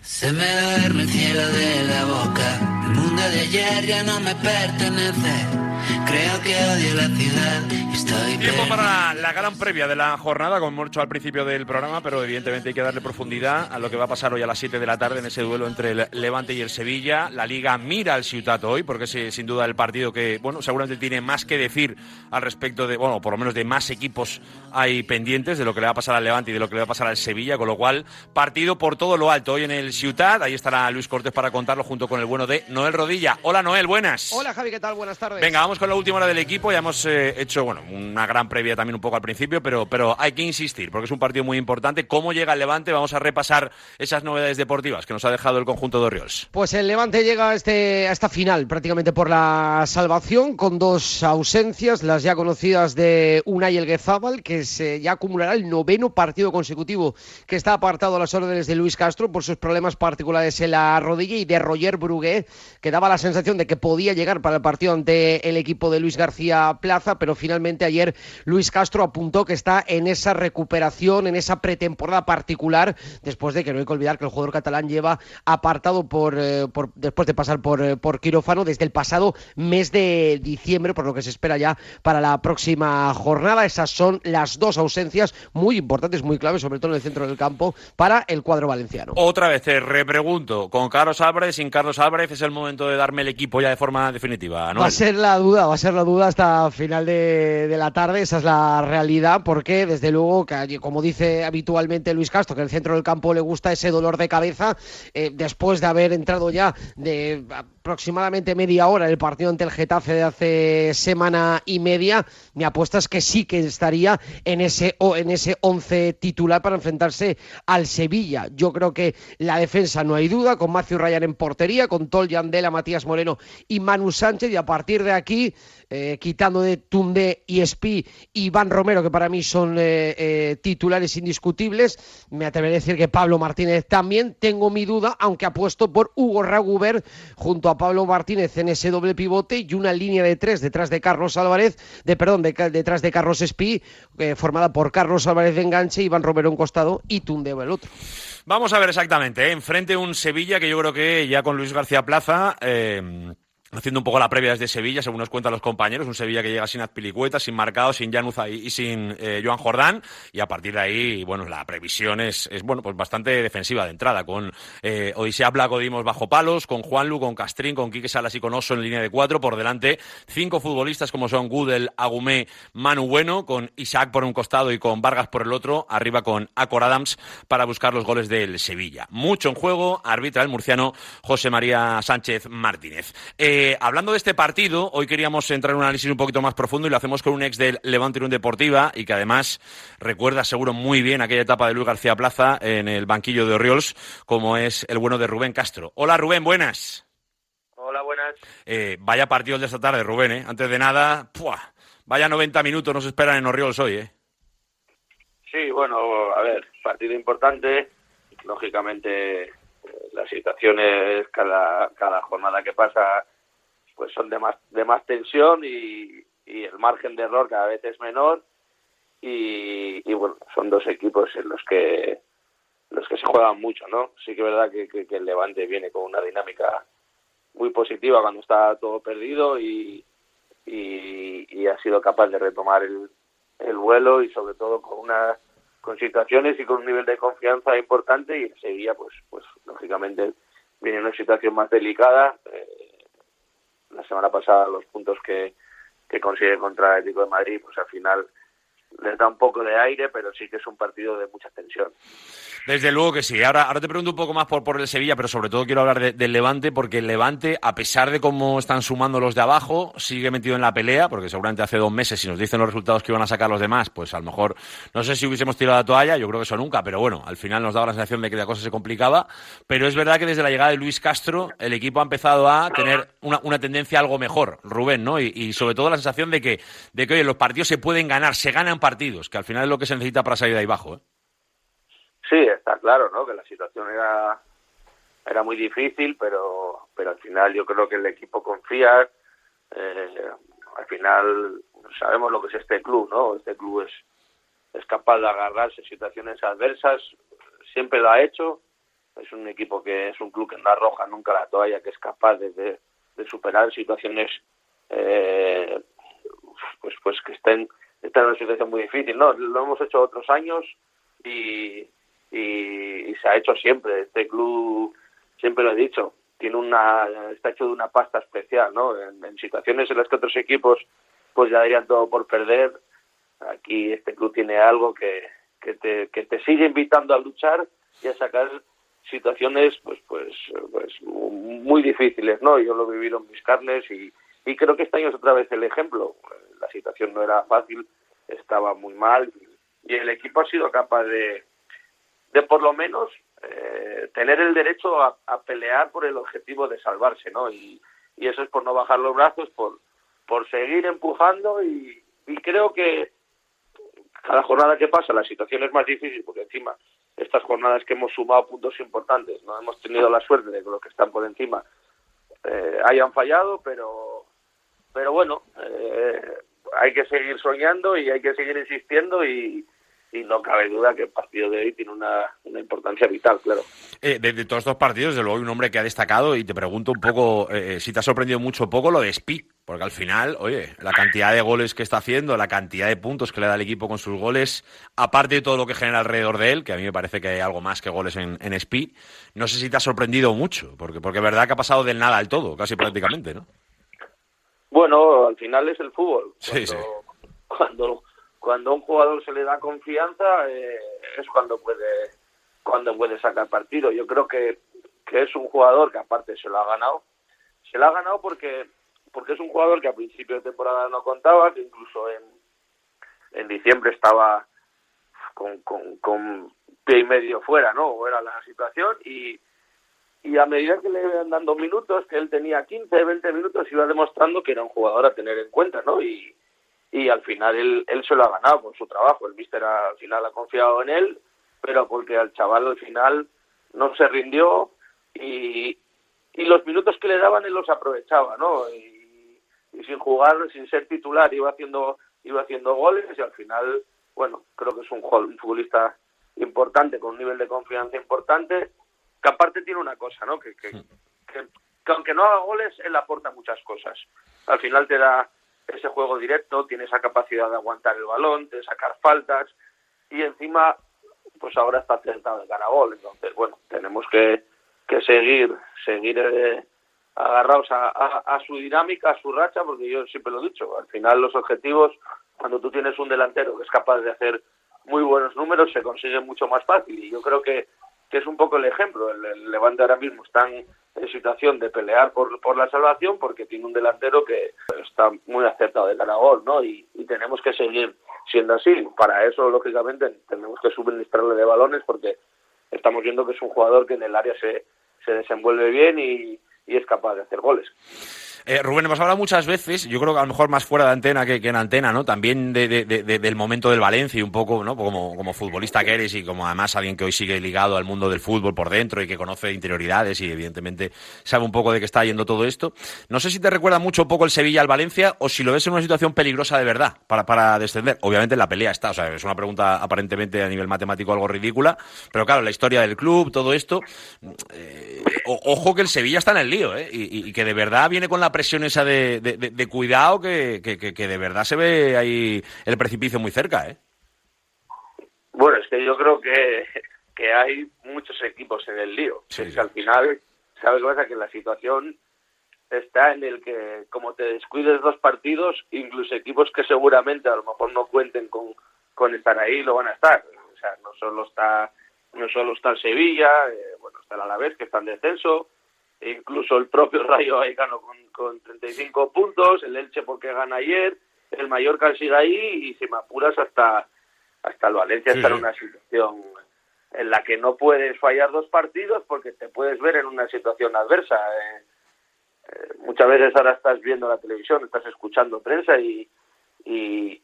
Se me duerme el cielo de la boca. El mundo de ayer ya no me pertenece. Creo que odio la ciudad y estoy Tiempo para la gran previa de la jornada, como hemos hecho al principio del programa, pero evidentemente hay que darle profundidad a lo que va a pasar hoy a las 7 de la tarde en ese duelo entre el Levante y el Sevilla. La Liga mira al Ciutat hoy, porque es sin duda el partido que, bueno, seguramente tiene más que decir al respecto de, bueno, por lo menos de más equipos hay pendientes de lo que le va a pasar al Levante y de lo que le va a pasar al Sevilla, con lo cual, partido por todo lo alto hoy en el Ciutat. Ahí estará Luis Cortés para contarlo junto con el bueno de Noel Rodilla. Hola Noel, buenas. Hola Javi, ¿qué tal? Buenas tardes. Venga, vamos con la última hora del equipo. Ya hemos hecho, bueno, una gran previa también un poco al principio, pero hay que insistir porque es un partido muy importante. ¿Cómo llega el Levante? Vamos a repasar esas novedades deportivas que nos ha dejado el conjunto de Orriols. Pues el Levante llega a esta final prácticamente por la salvación, con dos ausencias, las ya conocidas de Unai Elguezábal, que ya acumulará el 9º partido consecutivo que está apartado a las órdenes de Luis Castro por sus problemas particulares en la rodilla, y de Roger Brugué, que daba la sensación de que podía llegar para el partido ante el equipo de Luis García Plaza, pero finalmente ayer Luis Castro apuntó que está en esa recuperación, en esa pretemporada particular, después de que no hay que olvidar que el jugador catalán lleva apartado después de pasar por quirófano desde el pasado mes de diciembre, por lo que se espera ya para la próxima jornada. Esas son las dos ausencias muy importantes, muy claves, sobre todo en el centro del campo, para el cuadro valenciano. Otra vez te repregunto, con Carlos Álvarez, sin Carlos Álvarez, es el momento de darme el equipo ya de forma definitiva, Noel. Va a ser la duda hasta final de la tarde, esa es la realidad, porque desde luego, que, como dice habitualmente Luis Castro, que el centro del campo le gusta ese dolor de cabeza, después de haber entrado ya de aproximadamente media hora en el partido ante el Getafe de hace semana y media, mi apuesta es que sí que estaría en ese 11 titular para enfrentarse al Sevilla. Yo creo que la defensa no hay duda, con Matthew Ryan en portería, con Tol Yandela, Matías Moreno y Manu Sánchez, y a partir de aquí, quitando de Toundé y Espí y Iván Romero, que para mí son titulares indiscutibles, me atreveré a decir que Pablo Martínez también. Tengo mi duda, aunque apuesto por Hugo Raguber junto a Pablo Martínez en ese doble pivote, y una línea de tres detrás de Carlos Álvarez, detrás de Carlos Espí, formada por Carlos Álvarez de enganche, Iván Romero en costado y Toundé el otro. Vamos a ver exactamente, enfrente un Sevilla que yo creo que ya con Luis García Plaza, haciendo un poco la previa desde Sevilla, según nos cuentan los compañeros, un Sevilla que llega sin Azpilicueta, sin Marcao, sin Llanuza y sin Joan Jordán, y a partir de ahí, bueno, la previsión es bueno, pues bastante defensiva de entrada, con Odisea Blanco Dimos bajo palos, con Juanlu, con Castrín, con Quique Salas y con Oso en línea de 4, por delante 5 futbolistas como son Gudel, Agumé, Manu Bueno, con Isaac por un costado y con Vargas por el otro, arriba con Acor Adams para buscar los goles del Sevilla. Mucho en juego, arbitra el murciano José María Sánchez Martínez. Hablando de este partido, hoy queríamos entrar en un análisis un poquito más profundo y lo hacemos con un ex del Levante Unión Deportiva y que además recuerda seguro muy bien aquella etapa de Luis García Plaza en el banquillo de Orriols, como es el bueno de Rubén Castro. Hola Rubén, buenas. Hola, buenas. Vaya partido el de esta tarde, Rubén, Antes de nada, vaya 90 minutos nos esperan en Orriols hoy, Sí, bueno, a ver, partido importante. Lógicamente, las situaciones cada jornada que pasa pues son de más tensión y el margen de error cada vez es menor y bueno, son dos equipos en los que se juegan mucho, ¿no? Sí que es verdad que el Levante viene con una dinámica muy positiva cuando está todo perdido y ha sido capaz de retomar el vuelo y sobre todo con situaciones y con un nivel de confianza importante, y en Sevilla pues lógicamente viene en una situación más delicada. La semana pasada los puntos que consigue contra el Atlético de Madrid pues al final les da un poco de aire, pero sí que es un partido de mucha tensión. Desde luego que sí. Ahora te pregunto un poco más por el Sevilla, pero sobre todo quiero hablar del Levante, porque el Levante, a pesar de cómo están sumando los de abajo, sigue metido en la pelea, porque seguramente hace 2 meses, si nos dicen los resultados que iban a sacar los demás, pues a lo mejor, no sé si hubiésemos tirado la toalla, yo creo que eso nunca, pero bueno, al final nos daba la sensación de que la cosa se complicaba, pero es verdad que desde la llegada de Luis Castro, el equipo ha empezado a tener una tendencia algo mejor, Rubén, ¿no? Y sobre todo la sensación de que oye, los partidos se pueden ganar, se ganan partidos, que al final es lo que se necesita para salir de ahí abajo, Sí, está claro, ¿no? Que la situación era muy difícil, pero al final yo creo que el equipo confía. Al final sabemos lo que es este club, ¿no? Este club es capaz de agarrarse situaciones adversas, siempre lo ha hecho. es un equipo que es un club que no arroja nunca la toalla, que es capaz de superar situaciones pues que estén en una situación muy difícil, ¿no? Lo hemos hecho otros años y se ha hecho siempre. Este club, siempre lo he dicho, está hecho de una pasta especial, ¿no? En situaciones en las que otros equipos pues ya darían todo por perder, aquí este club tiene algo que te sigue invitando a luchar y a sacar situaciones pues muy difíciles, ¿no? Yo lo he vivido en mis carnes y creo que este año es otra vez el ejemplo. La situación no era fácil, estaba muy mal y el equipo ha sido capaz de por lo menos tener el derecho a pelear por el objetivo de salvarse, ¿no? Y eso es por no bajar los brazos, por seguir empujando y creo que cada jornada que pasa la situación es más difícil porque encima estas jornadas que hemos sumado puntos importantes, no hemos tenido la suerte de que los que están por encima hayan fallado, pero bueno, hay que seguir soñando y hay que seguir insistiendo y no cabe duda que el partido de hoy tiene una importancia vital, claro. De todos estos partidos, desde luego hay un hombre que ha destacado y te pregunto un poco si te ha sorprendido mucho o poco lo de Spi, porque al final, oye, la cantidad de goles que está haciendo, la cantidad de puntos que le da el equipo con sus goles, aparte de todo lo que genera alrededor de él, que a mí me parece que hay algo más que goles en Spi, no sé si te ha sorprendido mucho, porque es verdad que ha pasado del nada al todo, casi prácticamente, ¿no? Bueno, al final es el fútbol. Cuando a un jugador se le da confianza es cuando puede sacar partido. Yo creo que es un jugador que aparte se lo ha ganado porque es un jugador que a principio de temporada no contaba, que incluso en diciembre estaba con pie y medio fuera, ¿no? Era la situación y a medida que le iban dando minutos, que él tenía 15, 20 minutos, iba demostrando que era un jugador a tener en cuenta, ¿no? Y al final él se lo ha ganado con su trabajo. El míster al final ha confiado en él, pero porque al chaval al final no se rindió y los minutos que le daban él los aprovechaba, ¿no? Y sin jugar, sin ser titular, iba haciendo goles y al final, bueno, creo que es un futbolista importante, con un nivel de confianza importante, que aparte tiene una cosa, ¿no? Que aunque no haga goles, él aporta muchas cosas. Al final te da ese juego directo, tiene esa capacidad de aguantar el balón, de sacar faltas y encima pues ahora está acertado de cara a gol. Entonces, bueno, tenemos que seguir agarrados a su dinámica, a su racha, porque yo siempre lo he dicho, al final los objetivos, cuando tú tienes un delantero que es capaz de hacer muy buenos números, se consiguen mucho más fácil y yo creo que es un poco el ejemplo. El Levante ahora mismo está en situación de pelear por la salvación porque tiene un delantero que está muy acertado de cara a gol, ¿no? Y tenemos que seguir siendo así. Para eso, lógicamente, tenemos que suministrarle de balones porque estamos viendo que es un jugador que en el área se desenvuelve bien y es capaz de hacer goles. Rubén, hemos hablado muchas veces, yo creo que a lo mejor más fuera de antena que en antena, ¿no? También del momento del Valencia y un poco, ¿no? Como futbolista que eres y como además alguien que hoy sigue ligado al mundo del fútbol por dentro y que conoce interioridades y evidentemente sabe un poco de qué está yendo todo esto. No sé si te recuerda mucho un poco el Sevilla al Valencia o si lo ves en una situación peligrosa de verdad para descender. Obviamente en la pelea está, o sea, es una pregunta aparentemente a nivel matemático algo ridícula, pero claro, la historia del club, todo esto, ojo que el Sevilla está en el lío, y que de verdad viene con la presión esa de cuidado que de verdad se ve ahí el precipicio muy cerca, Bueno, es que yo creo que hay muchos equipos en el lío. Sí, es que al final, ¿sabes qué pasa? Que la situación está en el que, como te descuides 2 partidos, incluso equipos que seguramente a lo mejor no cuenten con estar ahí, lo van a estar. O sea, no solo está el Sevilla, bueno, está el Alavés, que está en descenso, e incluso el propio Rayo Vallecano con 35 puntos, el Elche porque gana ayer, el Mallorca sigue ahí y si me apuras hasta el Valencia está en una situación en la que no puedes fallar 2 partidos porque te puedes ver en una situación adversa. Muchas veces ahora estás viendo la televisión, estás escuchando prensa y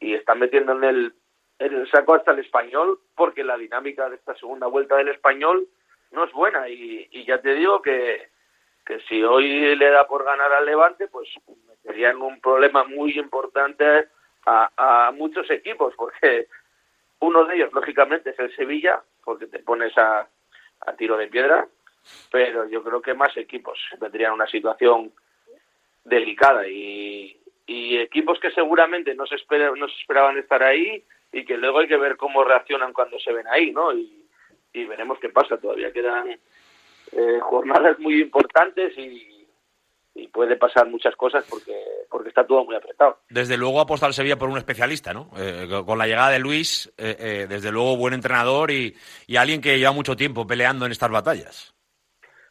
están metiendo en el saco hasta el Español porque la dinámica de esta segunda vuelta del Español no es buena y ya te digo que si hoy le da por ganar al Levante, pues metería en un problema muy importante a muchos equipos, porque uno de ellos, lógicamente, es el Sevilla, porque te pones a tiro de piedra, pero yo creo que más equipos vendrían a una situación delicada y equipos que seguramente no se esperaban estar ahí y que luego hay que ver cómo reaccionan cuando se ven ahí, ¿no? Y veremos qué pasa. Todavía quedan jornadas muy importantes y puede pasar muchas cosas porque está todo muy apretado. Desde luego apuesta el Sevilla por un especialista, ¿no? Con la llegada de Luis, desde luego buen entrenador y alguien que lleva mucho tiempo peleando en estas batallas.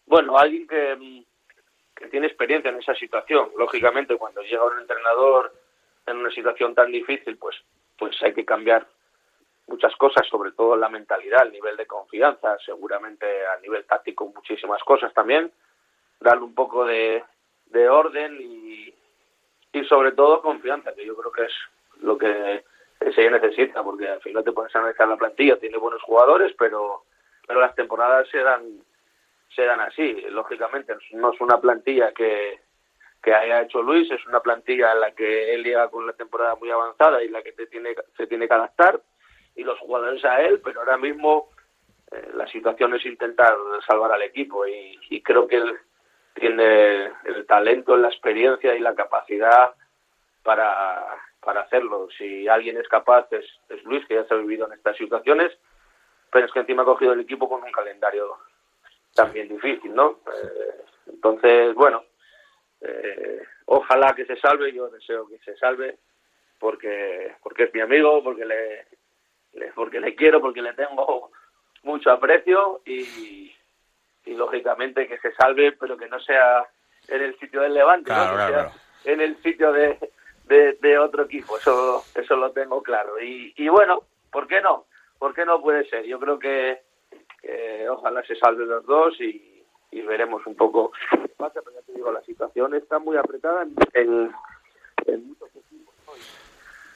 Bueno, alguien que tiene experiencia en esa situación. Lógicamente, cuando llega un entrenador en una situación tan difícil, pues hay que cambiar muchas cosas, sobre todo la mentalidad, el nivel de confianza, seguramente a nivel táctico muchísimas cosas también, darle un poco de orden y sobre todo confianza, que yo creo que es lo que se necesita, porque al final te pones a analizar la plantilla, tiene buenos jugadores, pero las temporadas se dan así. Lógicamente no es una plantilla que haya hecho Luis, es una plantilla en la que él llega con la temporada muy avanzada y en la que se tiene que adaptar, y los jugadores a él, pero ahora mismo la situación es intentar salvar al equipo y creo que él tiene el talento, la experiencia y la capacidad para hacerlo. Si alguien es capaz es Luis, que ya se ha vivido en estas situaciones, pero es que encima ha cogido el equipo con un calendario también difícil, ¿no? Entonces, bueno, ojalá que se salve, yo deseo que se salve, porque es mi amigo, porque le quiero, porque le tengo mucho aprecio y lógicamente que se salve, pero que no sea en el sitio del Levante, claro, ¿no? Claro. En el sitio de otro equipo, eso lo tengo claro. Y bueno, ¿por qué no? ¿Por qué no puede ser? Yo creo que ojalá se salven los dos y veremos un poco qué pasa, pero ya te digo, la situación está muy apretada en muchos equipos, ¿no?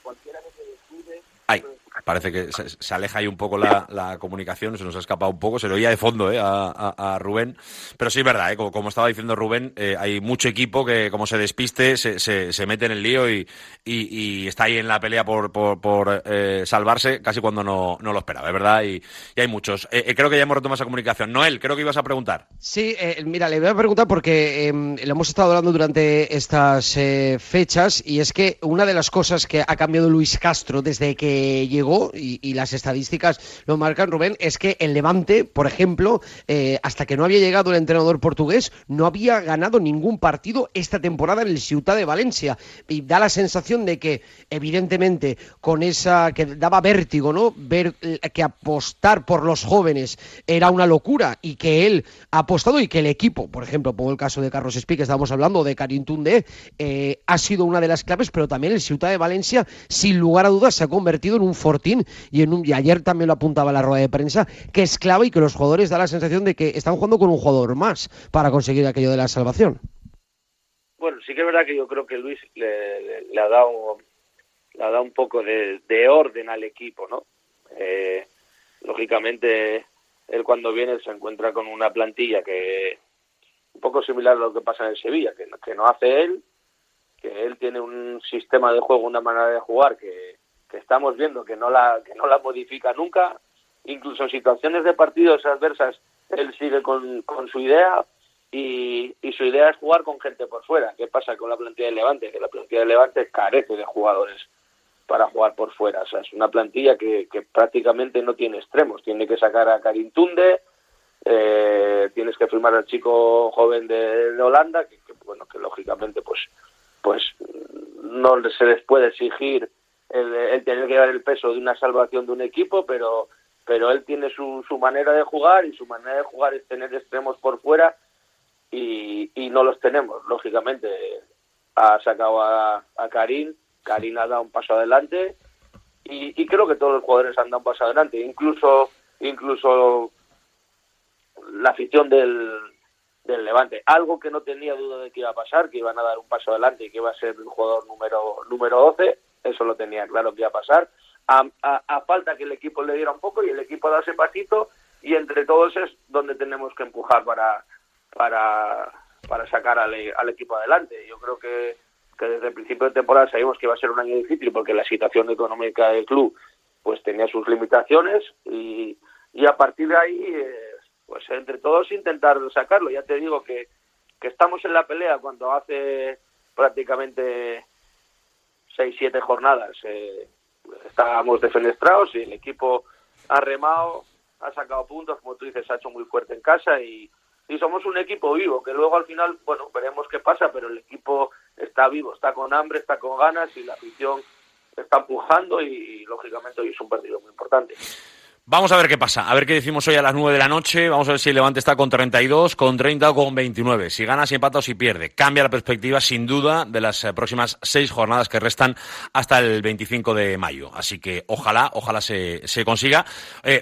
Cualquiera que se descuide... Ay, parece que se aleja ahí un poco la comunicación, se nos ha escapado un poco, se lo oía de fondo a Rubén, pero sí es verdad, como estaba diciendo Rubén, hay mucho equipo que como se despiste se mete en el lío y está ahí en la pelea por salvarse casi cuando no lo esperaba, es verdad, y hay muchos. Creo que ya hemos retomado esa comunicación. Noel, creo que ibas a preguntar. Sí, mira, le voy a preguntar porque lo hemos estado hablando durante estas fechas y es que una de las cosas que ha cambiado Luis Castro desde que llegó, y las estadísticas lo marcan, Rubén, es que el Levante, por ejemplo, hasta que no había llegado el entrenador portugués, no había ganado ningún partido esta temporada en el Ciutat de Valencia, y da la sensación de que, evidentemente, con esa que daba vértigo, ¿no? Ver que apostar por los jóvenes era una locura y que él ha apostado y que el equipo, por ejemplo, pongo el caso de Carlos Espí, que estábamos hablando, de Karim Toundé, ha sido una de las claves, pero también el Ciutat de Valencia, sin lugar a dudas, se ha convertido en un fortín y ayer también lo apuntaba en la rueda de prensa, que es clave y que los jugadores da la sensación de que están jugando con un jugador más para conseguir aquello de la salvación. Bueno, sí que es verdad que yo creo que Luis le ha dado un poco de orden al equipo, ¿no? Lógicamente, él cuando viene se encuentra con una plantilla que un poco similar a lo que pasa en el Sevilla, que no hace él, que él tiene un sistema de juego, una manera de jugar que estamos viendo que no la modifica nunca, incluso en situaciones de partidos adversas él sigue con su idea y su idea es jugar con gente por fuera. ¿Qué pasa con la plantilla del Levante? Que la plantilla del Levante carece de jugadores para jugar por fuera, o sea, es una plantilla que prácticamente no tiene extremos, tiene que sacar a Karim Toundé, tienes que firmar al chico joven de Holanda, que lógicamente pues no se les puede exigir el tener que dar el peso de una salvación de un equipo, pero él tiene su manera de jugar, y su manera de jugar es tener extremos por fuera y no los tenemos. Lógicamente ha sacado a Karim ha dado un paso adelante y creo que todos los jugadores han dado un paso adelante, incluso la afición del Levante, algo que no tenía duda de que iba a pasar, que iban a dar un paso adelante y que iba a ser el jugador número 12, eso lo tenía claro que iba a pasar, a falta que el equipo le diera un poco y el equipo da ese pasito, y entre todos es donde tenemos que empujar para sacar al equipo adelante. Yo creo que desde el principio de temporada sabíamos que iba a ser un año difícil porque la situación económica del club pues tenía sus limitaciones y a partir de ahí pues entre todos intentar sacarlo. Ya te digo que estamos en la pelea cuando hace prácticamente 6-7 jornadas estábamos defenestrados y el equipo ha remado, ha sacado puntos, como tú dices, ha hecho muy fuerte en casa y somos un equipo vivo, que luego al final, bueno, veremos qué pasa, pero el equipo está vivo, está con hambre, está con ganas y la afición está empujando y lógicamente hoy es un partido muy importante. Vamos a ver qué pasa, a ver qué decimos hoy a las 9 de la noche, vamos a ver si el Levante está con 32, con 30 o con 29, si gana, si empata o si pierde. Cambia la perspectiva, sin duda, de las próximas 6 jornadas que restan hasta el 25 de mayo. Así que ojalá se consiga.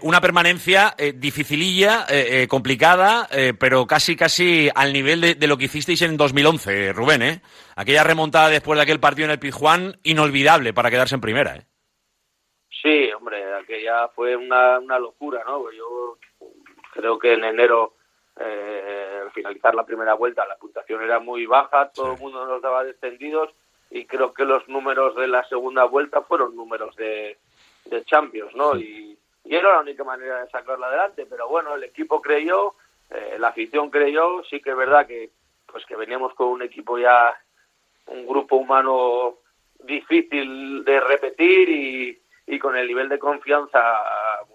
Una permanencia dificililla, complicada, pero casi al nivel de lo que hicisteis en 2011, Rubén, Aquella remontada después de aquel partido en el Pizjuán, inolvidable para quedarse en primera, Sí, hombre, aquella fue una locura, ¿no? Yo creo que en enero, al finalizar la primera vuelta, la puntuación era muy baja, todo el mundo nos daba descendidos y creo que los números de la segunda vuelta fueron números de Champions, ¿no? Y era la única manera de sacarla adelante, pero bueno, el equipo creyó, la afición creyó, sí que es verdad que veníamos con un equipo ya, un grupo humano difícil de repetir y con el nivel de confianza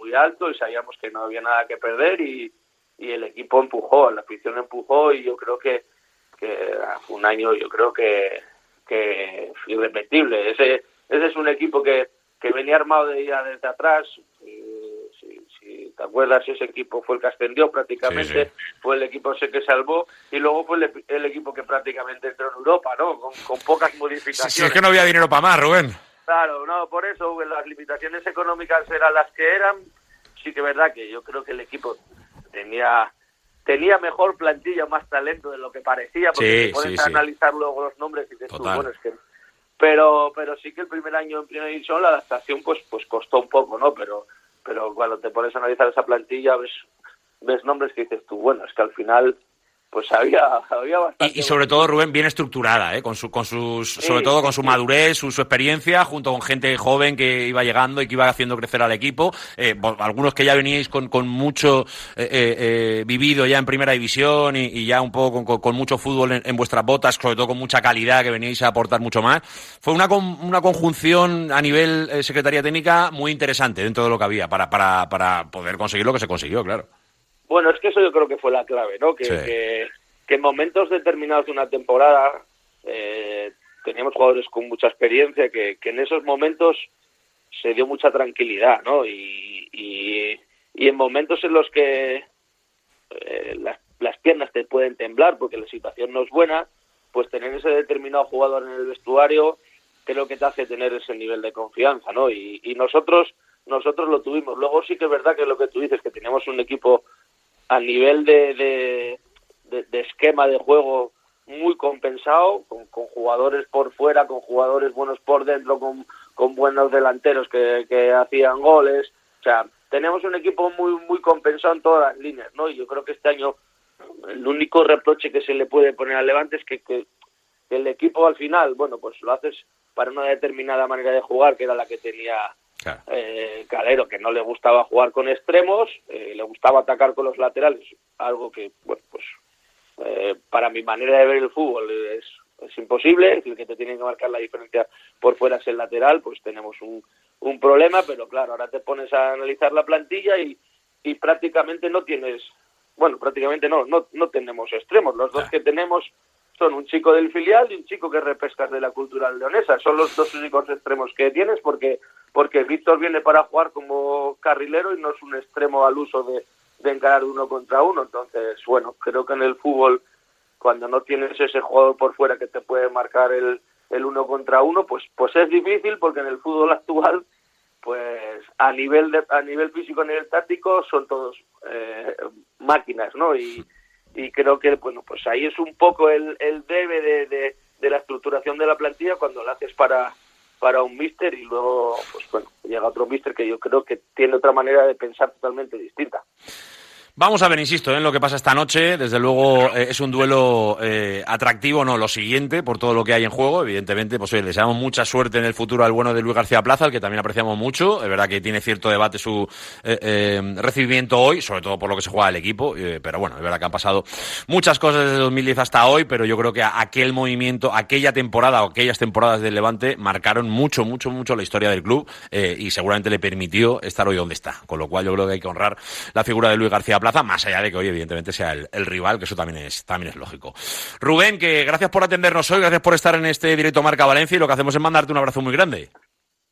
muy alto y sabíamos que no había nada que perder y el equipo empujó, la afición empujó y yo creo que fue un año, yo creo que irrepetible. Ese es un equipo que venía armado desde atrás. Si te acuerdas, ese equipo fue el que ascendió prácticamente, sí. Fue el equipo ese que salvó y luego fue el equipo que prácticamente entró en Europa, ¿no? Con pocas modificaciones. Sí, es que no había dinero para más, Rubén. Claro, no, por eso las limitaciones económicas eran las que eran. Sí que es verdad que yo creo que el equipo tenía mejor plantilla, más talento de lo que parecía, porque te pones a analizar luego los nombres y dices tú, bueno, es que... Pero sí que el primer año en primera división la adaptación pues costó un poco, ¿no? Pero cuando te pones a analizar esa plantilla ves nombres que dices tú, bueno, es que al final... pues había bastante... Y sobre todo, Rubén, bien estructurada, sobre todo con su madurez, su experiencia, junto con gente joven que iba llegando y que iba haciendo crecer al equipo. Algunos que ya veníais con mucho vivido ya en primera división y ya un poco con mucho fútbol en vuestras botas, sobre todo con mucha calidad, que veníais a aportar mucho más. Fue una conjunción a nivel secretaría técnica muy interesante dentro de lo que había para poder conseguir lo que se consiguió, claro. Bueno, es que eso yo creo que fue la clave, ¿no? Que en momentos determinados de una temporada teníamos jugadores con mucha experiencia, que en esos momentos se dio mucha tranquilidad, ¿no? Y en momentos en los que las piernas te pueden temblar porque la situación no es buena, pues tener ese determinado jugador en el vestuario creo que te hace tener ese nivel de confianza, ¿no? Y nosotros lo tuvimos. Luego sí que es verdad que lo que tú dices, que teníamos un equipo a nivel de esquema de juego muy compensado, con jugadores por fuera, con jugadores buenos por dentro, con buenos delanteros que hacían goles. O sea, tenemos un equipo muy muy compensado en todas las líneas, ¿no? Y yo creo que este año el único reproche que se le puede poner al Levante es que el equipo al final, bueno, pues lo haces para una determinada manera de jugar, que era la que tenía... Claro. Calero, que no le gustaba jugar con extremos, le gustaba atacar con los laterales, algo que, bueno, pues para mi manera de ver el fútbol es imposible, es decir, que te tienen que marcar la diferencia por fuera es el lateral, pues tenemos un problema, pero claro, ahora te pones a analizar la plantilla y prácticamente no tienes, bueno, prácticamente no tenemos extremos, los dos que tenemos son un chico del filial y un chico que repescas de la Cultural Leonesa, son los dos únicos extremos que tienes porque Víctor viene para jugar como carrilero y no es un extremo al uso de encarar 1 contra 1. Entonces, bueno, creo que en el fútbol, cuando no tienes ese jugador por fuera que te puede marcar el 1 contra 1, pues es difícil, porque en el fútbol actual, pues a nivel físico, a nivel táctico, son todos máquinas, ¿no? Y creo que, bueno, pues ahí es un poco el debe de la estructuración de la plantilla cuando la haces para un míster y luego, pues bueno, llega otro míster que yo creo que tiene otra manera de pensar totalmente distinta. Vamos a ver, insisto, en lo que pasa esta noche. Desde luego es un duelo atractivo, no lo siguiente, por todo lo que hay en juego. Evidentemente, pues oye, deseamos mucha suerte en el futuro al bueno de Luis García Plaza, al que también apreciamos mucho. Es verdad que tiene cierto debate su recibimiento hoy, sobre todo por lo que se juega el equipo. Pero bueno, es verdad que han pasado muchas cosas desde 2010 hasta hoy, pero yo creo que aquel movimiento, aquella temporada o aquellas temporadas del Levante marcaron mucho la historia del club y seguramente le permitió estar hoy donde está. Con lo cual yo creo que hay que honrar la figura de Luis García Plaza, más allá de que hoy evidentemente sea el rival, que eso también es lógico. Rubén, que gracias por atendernos hoy, gracias por estar en este directo Marca Valencia, y lo que hacemos es mandarte un abrazo muy grande.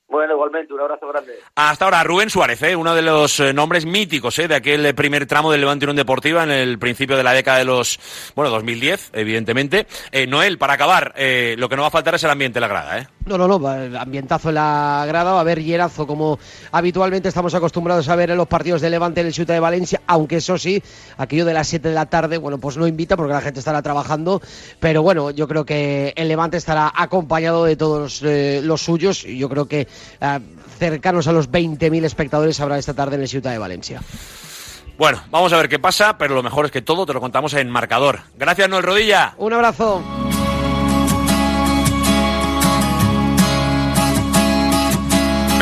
Bueno, igualmente, un abrazo grande. Hasta ahora, Rubén Suárez, uno de los nombres míticos de aquel primer tramo del Levante Unión Deportiva en el principio de la década de los, 2010, evidentemente. Noel, para acabar, lo que no va a faltar es el ambiente en la grada, No, ambientazo en la grada, va a haber hierazo como habitualmente estamos acostumbrados a ver en los partidos de Levante en el Ciutat de Valencia, aunque eso sí, aquello de las 7 de la tarde, pues no invita porque la gente estará trabajando, pero bueno, yo creo que el Levante estará acompañado de todos los suyos, y yo creo que cercanos a los 20.000 espectadores habrá esta tarde en el Ciutat de Valencia. Bueno, vamos a ver qué pasa, pero lo mejor es que todo te lo contamos en Marcador. Gracias, Noel Rodilla. Un abrazo.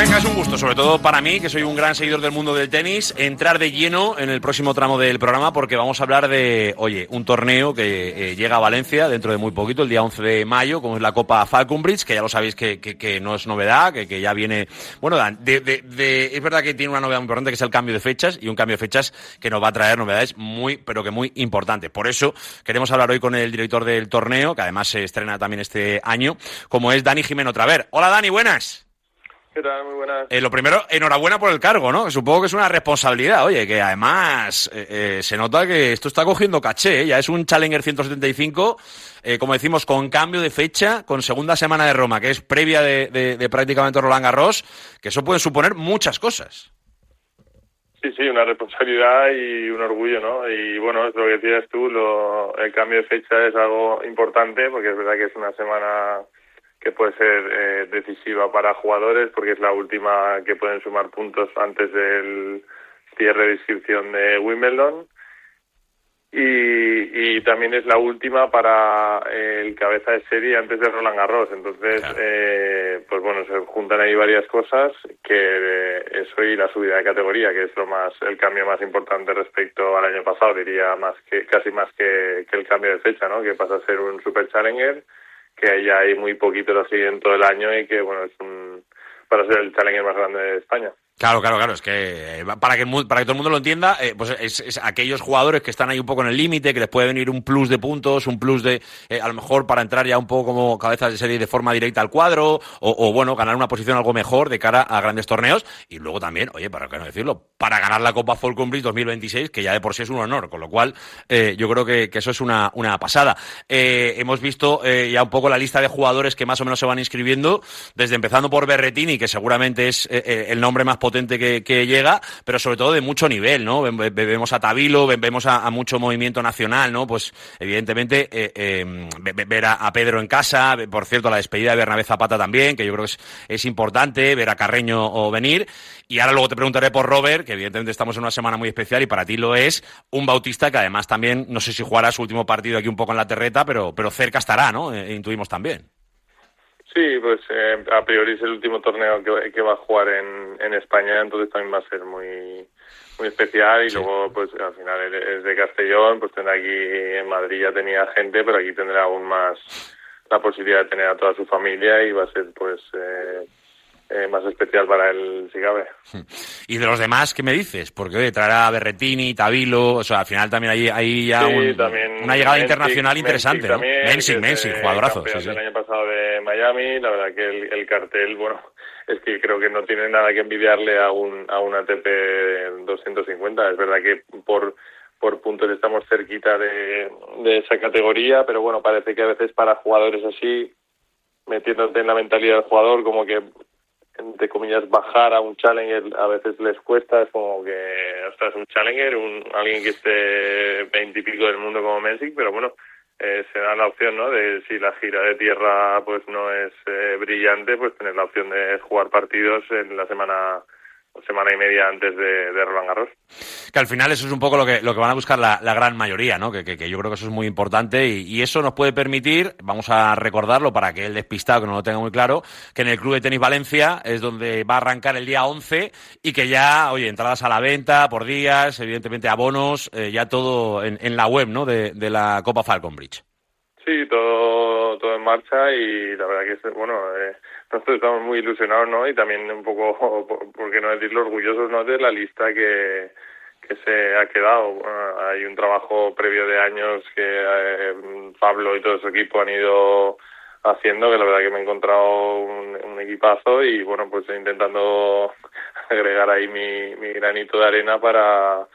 Venga, es un gusto, sobre todo para mí, que soy un gran seguidor del mundo del tenis, entrar de lleno en el próximo tramo del programa, porque vamos a hablar de, un torneo que llega a Valencia dentro de muy poquito, el día 11 de mayo, como es la Copa Falconbridge, que ya lo sabéis que no es novedad, que ya viene, es verdad que tiene una novedad muy importante, que es el cambio de fechas, y un cambio de fechas que nos va a traer novedades muy importantes. Por eso queremos hablar hoy con el director del torneo, que además se estrena también este año, como es Dani Jimeno Traver. Hola, Dani, buenas. ¿Qué tal? Muy buenas. Lo primero, enhorabuena por el cargo, ¿no? Supongo que es una responsabilidad, que además se nota que esto está cogiendo caché, ya es un Challenger 175, como decimos, con cambio de fecha, con segunda semana de Roma, que es previa de prácticamente Roland Garros, que eso puede suponer muchas cosas. Sí, una responsabilidad y un orgullo, ¿no? Y bueno, es lo que decías tú, el cambio de fecha es algo importante, porque es verdad que es una semana que puede ser decisiva para jugadores, porque es la última que pueden sumar puntos antes del cierre de inscripción de Wimbledon, y también es la última para el cabeza de serie antes de Roland Garros. Entonces, claro. Se juntan ahí varias cosas, que eso y la subida de categoría, que es el cambio más importante respecto al año pasado, diría casi más que el cambio de fecha, ¿no? Que pasa a ser un Super Challenger, que ya hay muy poquito lo siguen todo el año, y que es para ser el Challenger más grande de España. Claro, es que para que todo el mundo lo entienda, pues es aquellos jugadores que están ahí un poco en el límite, que les puede venir un plus de puntos, un plus de, a lo mejor para entrar ya un poco como cabezas de serie de forma directa al cuadro, o ganar una posición algo mejor de cara a grandes torneos, y luego también, para qué no decirlo, para ganar la Copa Falconbridge 2026, que ya de por sí es un honor, con lo cual yo creo que eso es una pasada. Hemos visto ya un poco la lista de jugadores que más o menos se van inscribiendo, desde empezando por Berrettini, que seguramente es el nombre más potente que llega, pero sobre todo de mucho nivel, ¿no? Vemos a Tabilo, vemos a mucho movimiento nacional, ¿no? Pues evidentemente ver a Pedro en casa, por cierto, la despedida de Bernabé Zapata también, que yo creo que es importante, ver a Carreño venir, y ahora luego te preguntaré por Robert, que evidentemente estamos en una semana muy especial y para ti lo es, un Bautista que además también, no sé si jugará su último partido aquí un poco en la terreta, pero cerca estará, ¿no? Intuimos también. Sí, pues a priori es el último torneo que va a jugar en España, entonces también va a ser muy especial, y sí. Luego pues al final es de Castellón, pues tendrá aquí en Madrid ya tenía gente, pero aquí tendrá aún más la posibilidad de tener a toda su familia, y va a ser pues más especial para él, si cabe. ¿Y de los demás qué me dices? Porque traerá a Berrettini, Tabilo, o sea, al final también hay ya una llegada internacional interesante, ¿no? Mensik, jugadorazo. Sí. El año pasado de Miami, la verdad que el cartel, es que creo que no tiene nada que envidiarle a un ATP 250. Es verdad que por puntos estamos cerquita de esa categoría, pero parece que a veces para jugadores así, metiéndote en la mentalidad del jugador, como que entre comillas bajar a un challenger a veces les cuesta, es como que es un challenger, alguien que esté 20 y pico del mundo como Mensik, pero se da la opción, ¿no? De si la gira de tierra pues no es brillante, pues tener la opción de jugar partidos en la semana semana y media antes de Roland Garros. Que al final eso es un poco lo que van a buscar la gran mayoría, ¿no? Que yo creo que eso es muy importante y eso nos puede permitir, vamos a recordarlo para que el despistado que no lo tenga muy claro, que en el Club de Tenis Valencia es donde va a arrancar el día 11 y que ya, oye, entradas a la venta por días, evidentemente abonos, ya todo en la web, ¿no? De la Copa Falconbridge. Sí, todo en marcha y la verdad que bueno, nosotros estamos muy ilusionados, ¿no? Y también un poco, por qué no decirlo, orgullosos, ¿no? De la lista que se ha quedado. Bueno, hay un trabajo previo de años que Pablo y todo su equipo han ido haciendo, que la verdad que me he encontrado un equipazo y bueno, pues intentando agregar ahí mi granito de arena para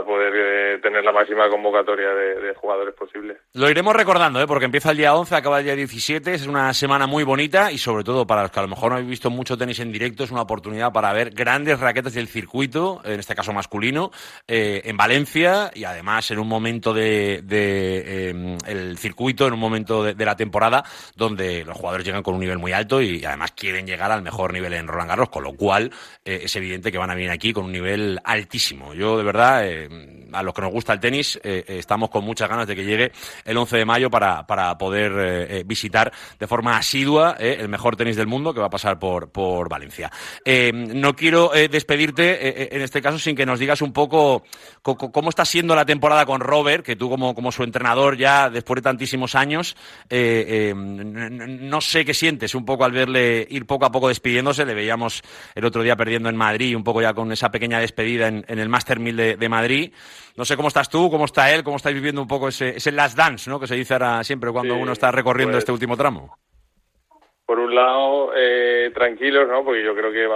poder tener la máxima convocatoria de jugadores posible. Lo iremos recordando, porque empieza el día 11, acaba el día 17, es una semana muy bonita y sobre todo para los que a lo mejor no habéis visto mucho tenis en directo, es una oportunidad para ver grandes raquetas del circuito, en este caso masculino, en Valencia y además en un momento el circuito, en un momento de la temporada donde los jugadores llegan con un nivel muy alto y además quieren llegar al mejor nivel en Roland Garros, con lo cual es evidente que van a venir aquí con un nivel altísimo. Yo de verdad... a los que nos gusta el tenis, estamos con muchas ganas de que llegue el 11 de mayo para poder visitar de forma asidua el mejor tenis del mundo que va a pasar por Valencia. No quiero despedirte en este caso sin que nos digas un poco cómo está siendo la temporada con Robert, que tú como su entrenador ya después de tantísimos años, no sé qué sientes un poco al verle ir poco a poco despidiéndose. Le veíamos el otro día perdiendo en Madrid, un poco ya con esa pequeña despedida en el Master 1000 de Madrid. No sé cómo estás tú, cómo está él, cómo estáis viviendo un poco ese last dance, ¿no? Que se dice ahora siempre cuando uno está recorriendo este último tramo. Por un lado, tranquilos, ¿no? Porque yo creo que,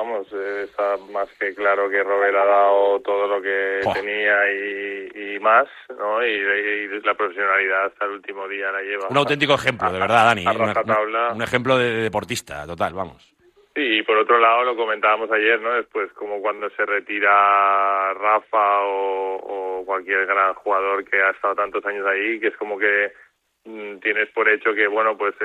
está más que claro que Robert ha dado todo lo que tenía y más, ¿no? Y la profesionalidad hasta el último día la lleva. Un auténtico ejemplo, de verdad, Dani. Un ejemplo de deportista, total, vamos. Sí, y por otro lado, lo comentábamos ayer, ¿no? Después, como cuando se retira Rafa o cualquier gran jugador que ha estado tantos años ahí, que es como que tienes por hecho que, bueno, pues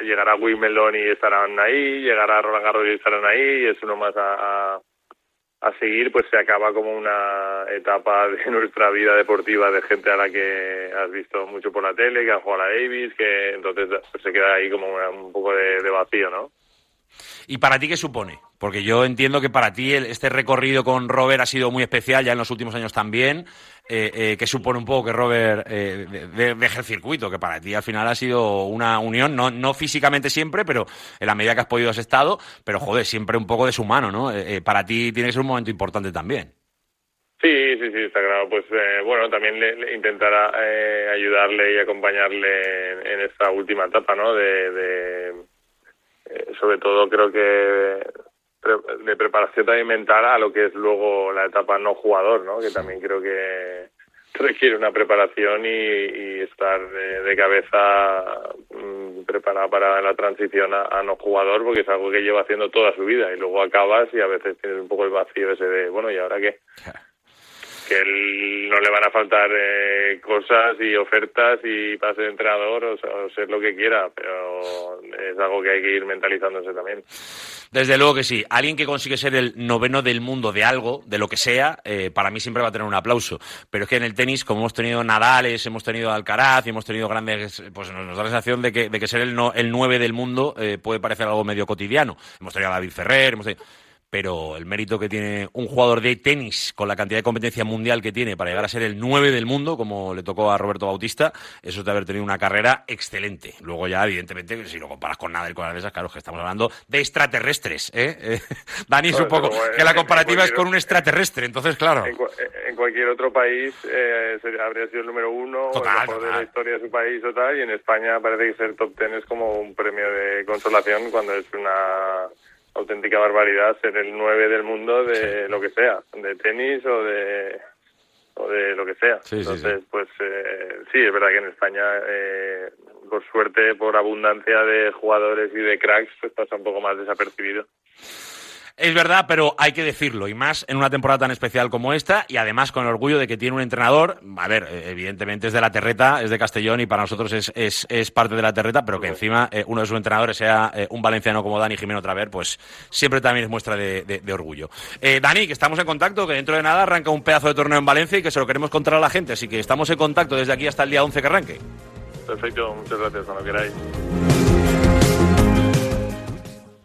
llegará Wimbledon y estarán ahí, llegará Roland Garros y estarán ahí, y es uno más a seguir, pues se acaba como una etapa de nuestra vida deportiva de gente a la que has visto mucho por la tele, que han jugado a la Davis, que entonces pues, se queda ahí como un poco de vacío, ¿no? ¿Y para ti qué supone? Porque yo entiendo que para ti este recorrido con Robert ha sido muy especial, ya en los últimos años también. ¿Qué supone un poco que Robert deje el circuito? Que para ti al final ha sido una unión, no físicamente siempre, pero en la medida que has podido has estado, pero joder, siempre un poco de su mano, ¿no? Para ti tiene que ser un momento importante también. Sí, está claro. Pues bueno, también le intentará ayudarle y acompañarle en esta última etapa, ¿no? Sobre todo creo que de preparación también mental a lo que es luego la etapa no jugador, ¿no? Que también creo que requiere una preparación y estar de cabeza preparado para la transición a no jugador, porque es algo que lleva haciendo toda su vida y luego acabas y a veces tienes un poco el vacío ese de, bueno, ¿y ahora qué? Que él no le van a faltar cosas y ofertas y para ser entrenador o ser lo que quiera, pero es algo que hay que ir mentalizándose también. Desde luego que sí. Alguien que consigue ser el 9º del mundo de algo, de lo que sea, para mí siempre va a tener un aplauso. Pero es que en el tenis, como hemos tenido Nadales, hemos tenido Alcaraz y hemos tenido grandes, pues nos da la sensación de que ser el 9 del mundo puede parecer algo medio cotidiano. Hemos tenido a David Ferrer, pero el mérito que tiene un jugador de tenis con la cantidad de competencia mundial que tiene para llegar a ser el 9 del mundo, como le tocó a Roberto Bautista, eso es de haber tenido una carrera excelente. Luego ya, evidentemente, si lo comparas con Nadal y con Alcaraz, claro, que estamos hablando de extraterrestres, ¿eh? Dani, es un poco que la comparativa es con un extraterrestre, entonces, claro. En cualquier otro país habría sido el número 1 o el mejor de la historia de su país o tal, y en España parece que ser top 10 es como un premio de consolación cuando es una auténtica barbaridad ser el 9 del mundo de lo que sea, de tenis o de lo que sea. Entonces, pues sí, es verdad que en España, por suerte, por abundancia de jugadores y de cracks, pues pasa un poco más desapercibido. Es verdad, pero hay que decirlo, y más en una temporada tan especial como esta, y además con el orgullo de que tiene un entrenador, a ver, evidentemente es de la Terreta, es de Castellón, y para nosotros es parte de la Terreta, pero que encima uno de sus entrenadores sea un valenciano como Dani Jimeno Traver, pues siempre también es muestra de orgullo. Dani, que estamos en contacto, que dentro de nada arranca un pedazo de torneo en Valencia y que se lo queremos contar a la gente, así que estamos en contacto desde aquí hasta el día 11 que arranque. Perfecto, muchas gracias, cuando queráis.